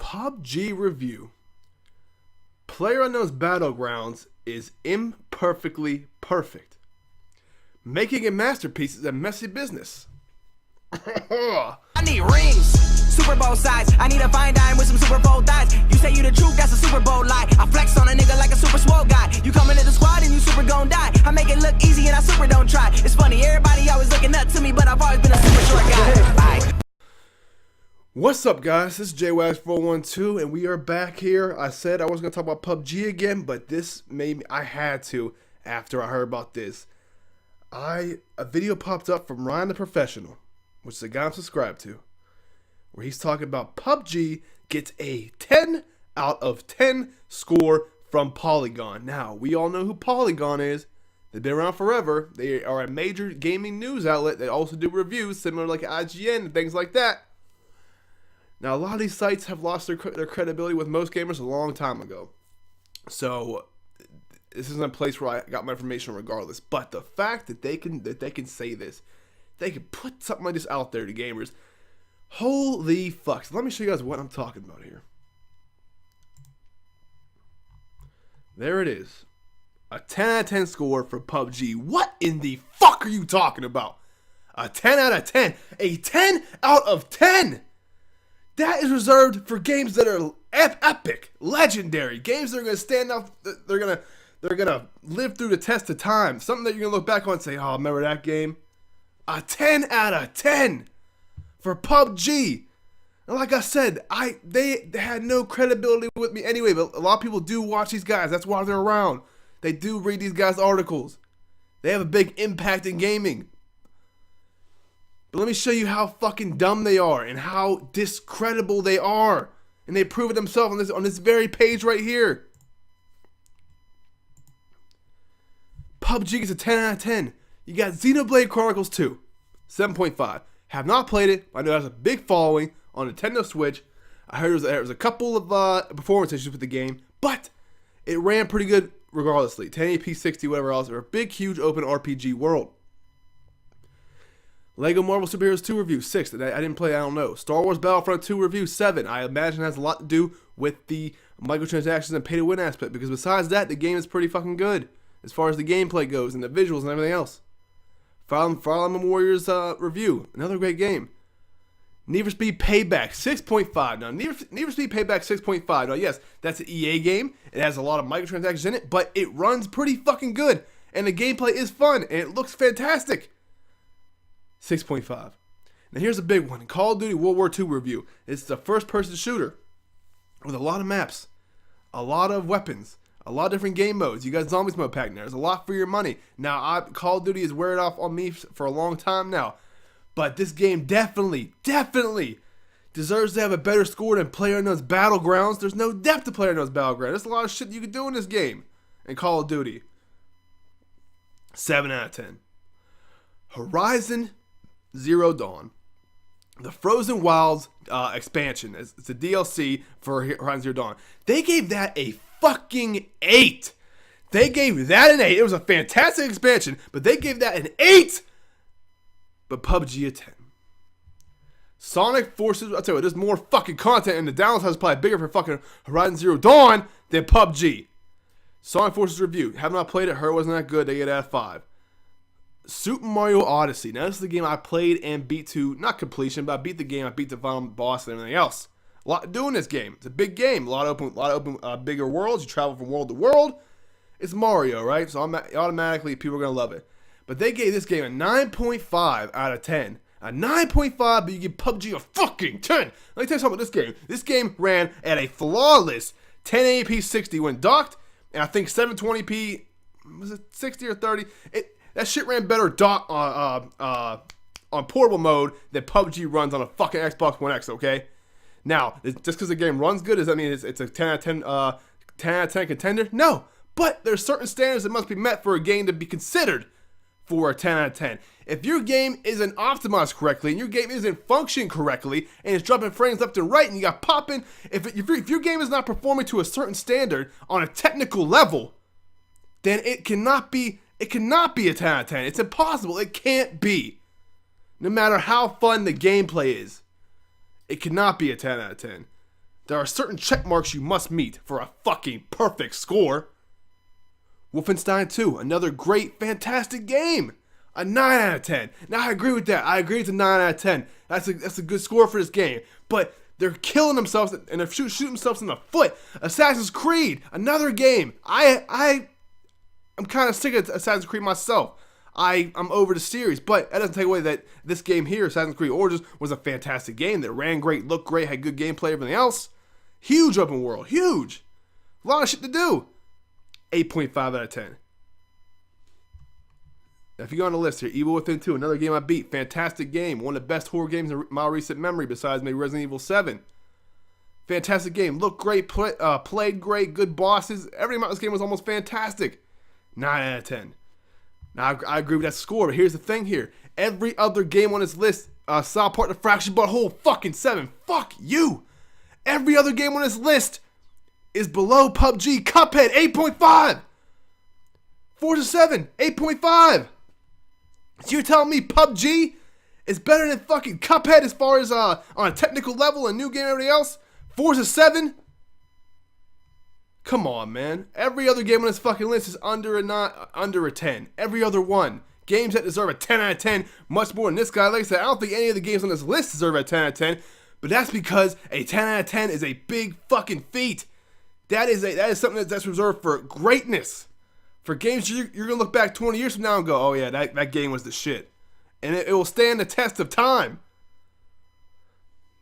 PUBG review. PlayerUnknown's Battlegrounds is imperfectly perfect. Making a masterpiece is a messy business. I need rings, Super Bowl size. I need a fine dime with some Super Bowl thighs. You say you the truth, that's a Super Bowl lie. I flex on a nigga like a super swole guy. You come into the squad and you super gon' die. I make it look easy and I super don't try. It's funny, everybody always looking up to me, but I've always been a super short guy. Bye. What's up, guys? This is JWags412 and we are back here. I said I was going to talk about PUBG again, but this made me, I had to after I heard about this. A video popped up from Ryan the Professional, which is a guy I'm subscribed to, where he's talking about PUBG gets a 10 out of 10 score from Polygon. Now, we all know who Polygon is. They've been around forever. They are a major gaming news outlet. They also do reviews similar like IGN and things like that. Now, a lot of these sites have lost their credibility with most gamers a long time ago. So, this isn't a place where I got my information regardless. But the fact that they can say this, they can put something like this out there to gamers, holy fuck. So let me show you guys what I'm talking about here. There it is. A 10 out of 10 score for PUBG. What in the fuck are you talking about? A 10 out of 10. A 10 out of 10. That is reserved for games that are epic, legendary, games that are going to stand up. They're gonna live through the test of time. Something that you're gonna look back on and say, "Oh, remember that game?" A 10 out of 10 for PUBG. And like I said, they had no credibility with me anyway. But a lot of people do watch these guys. That's why they're around. They do read these guys' articles. They have a big impact in gaming. But let me show you how fucking dumb they are and how discreditable they are. And they prove it themselves on this very page right here. PUBG gets a 10 out of 10. You got Xenoblade Chronicles 2, 7.5. Have not played it. I know it has a big following on Nintendo Switch. I heard there was a couple of performance issues with the game, but it ran pretty good regardlessly. 1080p, 60, whatever else. Or a big, huge open RPG world. Lego Marvel Superheroes 2 review, 6. I didn't play, I don't know. Star Wars Battlefront 2 review, 7. I imagine it has a lot to do with the microtransactions and pay-to-win aspect, because besides that, the game is pretty fucking good as far as the gameplay goes and the visuals and everything else. Fire Emblem Warriors review, another great game. Need for Speed Payback 6.5. Now, Need for Speed Payback 6.5. Now, yes, that's an EA game. It has a lot of microtransactions in it, but it runs pretty fucking good, and the gameplay is fun, and it looks fantastic. 6.5. Now, here's a big one. Call of Duty World War II review. It's the first-person shooter with a lot of maps, a lot of weapons, a lot of different game modes. You got Zombies mode pack in there. There's a lot for your money. Now, Call of Duty has wearing off on me for a long time now. But this game definitely deserves to have a better score than PlayerUnknown's Battlegrounds. There's no depth to PlayerUnknown's Battlegrounds. There's a lot of shit you can do in this game. In Call of Duty. 7 out of 10. Horizon Zero Dawn. The Frozen Wilds expansion. It's a DLC for Horizon Zero Dawn. They gave that a fucking 8. They gave that an 8. It was a fantastic expansion, but they gave that an 8. But PUBG a 10. Sonic Forces, I'll tell you what, there's more fucking content, and the download is probably bigger for fucking Horizon Zero Dawn than PUBG. Sonic Forces review. Have not played it, heard it wasn't that good, they get it at 5. Super Mario Odyssey. Now, this is the game I played and beat to, not completion, but I beat the game, I beat the final boss and everything else. A lot to do in this game. It's a big game. A lot of open, bigger worlds. You travel from world to world. It's Mario, right? So automatically, people are going to love it. But they gave this game a 9.5 out of 10. A 9.5, but you give PUBG a fucking 10. Let me tell you something about this game. This game ran at a flawless 1080p 60 when docked, and I think 720p, was it 60 or 30? That shit ran better docked on portable mode than PUBG runs on a fucking Xbox One X, okay? Now, just because the game runs good, does that mean it's a 10 out of 10, 10 out of 10 contender? No, but there's certain standards that must be met for a game to be considered for a 10 out of 10. If your game isn't optimized correctly, and your game isn't functioning correctly, and it's dropping frames left and right, and you got popping, if your game is not performing to a certain standard on a technical level, then it cannot be a 10 out of 10. It's impossible. It can't be. No matter how fun the gameplay is. It cannot be a 10 out of 10. There are certain check marks you must meet for a fucking perfect score. Wolfenstein 2, another great, fantastic game. A 9 out of 10. Now I agree with that. I agree it's a 9 out of 10. That's a good score for this game. But they're killing themselves and they're shooting themselves in the foot. Assassin's Creed, another game. I'm kind of sick of Assassin's Creed myself. I'm over the series, but that doesn't take away that this game here, Assassin's Creed Origins, was a fantastic game that ran great, looked great, had good gameplay, everything else. Huge open world, huge. A lot of shit to do. 8.5 out of 10. Now, if you go on the list here, Evil Within 2, another game I beat. Fantastic game. One of the best horror games in my recent memory besides maybe Resident Evil 7. Fantastic game. Looked great, played great, good bosses. Everything about this game was almost fantastic. 9 out of 10. Now, I agree with that score, but here's the thing here. Every other game on this list, South Park: The Fractured But Whole, fucking 7. Fuck you. Every other game on this list is below PUBG. Cuphead, 8.5. Forza 7, 8.5. So you're telling me PUBG is better than fucking Cuphead as far as on a technical level and new game and everything else? Forza 7? Come on, man. Every other game on this fucking list is under a 10. Every other one. Games that deserve a 10 out of 10, much more than this guy. Like I said, I don't think any of the games on this list deserve a 10 out of 10, but that's because a 10 out of 10 is a big fucking feat. That is something that's reserved for greatness. For games you're going to look back 20 years from now and go, oh yeah, that game was the shit. And it will stand the test of time.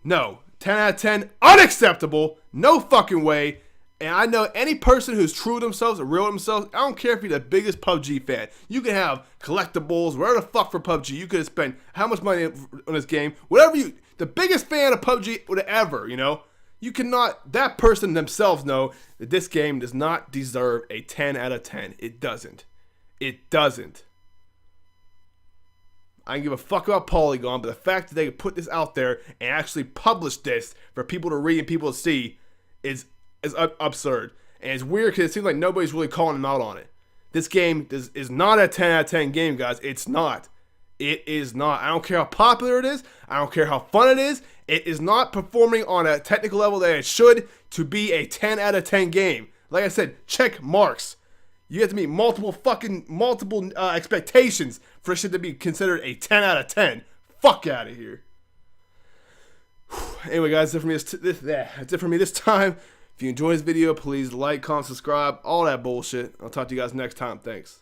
No. 10 out of 10, unacceptable. No fucking way. And I know any person who's true to themselves or real to themselves, I don't care if you're the biggest PUBG fan. You can have collectibles, whatever the fuck for PUBG. You could have spent how much money on this game. Whatever the biggest fan of PUBG would ever, you know. You cannot, that person themselves know that this game does not deserve a 10 out of 10. It doesn't. It doesn't. I can give a fuck about Polygon, but the fact that they could put this out there and actually publish this for people to read and people to see is absurd. And it's weird because it seems like nobody's really calling them out on it. This game is not a 10 out of 10 game, guys. It's not. It is not. I don't care how popular it is. I don't care how fun it is. It is not performing on a technical level that it should to be a 10 out of 10 game. Like I said, check marks. You have to meet multiple expectations for shit to be considered a 10 out of 10. Fuck out of here. Anyway, guys, that's it for me this time. If you enjoyed this video, please like, comment, subscribe, all that bullshit. I'll talk to you guys next time. Thanks.